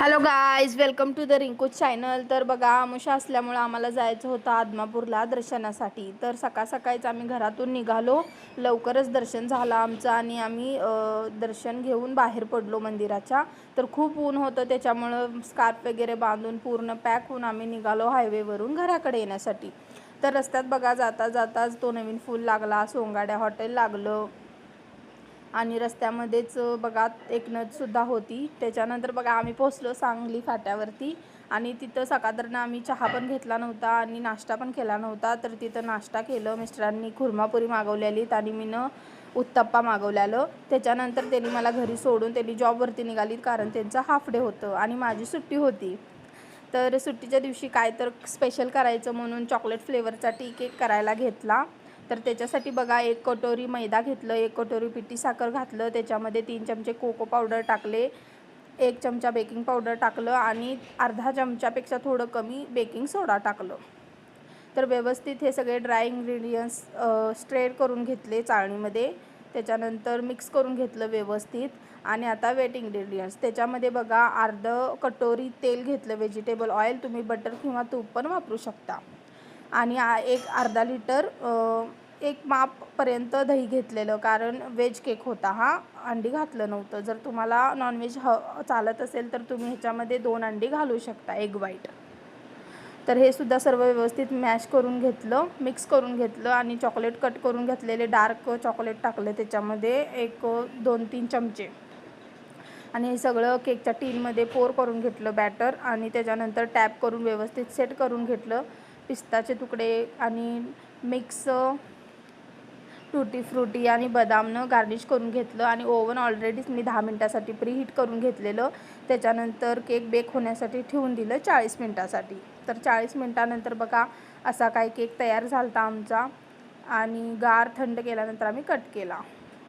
Hello guys, welcome to the Rinku channel. तर बघा, आमुषा असल्यामुळे आम्हाला जायचं होतं आदमापूरला दर्शनासाठी. तर सकाळ सकाळीच आम्ही घरातून निघालो. लवकरच दर्शन झालं आमचं आणि आम्ही दर्शन घेऊन बाहेर पडलो मंदिराच्या. तर खूप ऊन होतं, त्याच्यामुळं स्कार्फ वगैरे बांधून पूर्ण पॅक होऊन आम्ही निघालो हायवेवरून घराकडे येण्यासाठी. तर रस्त्यात बघा, जाता जाताच तो नवीन फूल लागला, सोंगाड्या हॉटेल लागलं आणि रस्त्यामध्येच बघा एक नदीसुद्धा होती. त्याच्यानंतर बघा आम्ही पोचलो सांगली फाट्यावरती आणि तिथं सकाळदरनं आम्ही चहा पण घेतला नव्हता आणि नाश्ता पण केला नव्हता. तर तिथं नाश्ता केलं. मिस्टरांनी खुर्मापुरी मागवलेली आणि मीनं उत्तप्पा मागवलेलं. त्याच्यानंतर त्यांनी मला घरी सोडून त्यांनी जॉबवरती निघालीत, कारण त्यांचं हाफ डे होतं आणि माझी सुट्टी होती. तर सुट्टीच्या दिवशी काय तर स्पेशल करायचं म्हणून चॉकलेट फ्लेवरचा टी केक करायला घेतला. तर त्याच्यासाठी बघा, 1 कटोरी मैदा घेतलं, 1 कटोरी पिठी साखर घातलं, त्याच्यामध्ये 3 चमचे कोको पावडर टाकले, 1 चमचा बेकिंग पावडर टाकलं आणि अर्धा चमच्यापेक्षा थोडं कमी बेकिंग सोडा टाकलं. तर व्यवस्थित हे सगळे ड्राय इंग्रेडियंट्स स्ट्रेट करून घेतले चाळणीमध्ये. त्याच्यानंतर मिक्स करून घेतलं व्यवस्थित. आणि आता वेट इंग्रेडियंट्स त्याच्यामध्ये बघा, अर्धा कटोरी तेल घेतलं, व्हेजिटेबल ऑइल. तुम्ही बटर किंवा तूप पण वापरू शकता. आणि एक अर्धा लिटर एक मापपर्यंत दही घेतलेलं, कारण वेज केक होता हा, अंडी घातलं नव्हतं. जर तुम्हाला नॉनव्हेज चालत असेल तर तुम्ही ह्याच्यामध्ये 2 अंडी घालू शकता, एग व्हाईट. तर हे सुद्धा सर्व व्यवस्थित मॅश करून घेतलं, मिक्स करून घेतलं आणि चॉकलेट कट करून घेतलेले डार्क चॉकलेट टाकलं त्याच्यामध्ये, एक 2-3 चमचे. आणि हे सगळं केकच्या टीनमध्ये पोर करून घेतलं बॅटर आणि त्याच्यानंतर टॅप करून व्यवस्थित सेट करून घेतलं. पिस्ताचे तुकडे आणि मिक्स टूटी फ्रुटी आणि बदामनं गार्निश करून घेतलं आणि ओव्हन ऑलरेडीच मी 10 मिनटासाठी प्रीहीट करून घेतलेलं. त्याच्यानंतर केक बेक होण्यासाठी ठेवून दिलं 40 मिनटासाठी. तर 40 मिनटानंतर बघा, असा काय केक तयार झाला होता आमचा आणि गार थंड केल्यानंतर आम्ही कट केला.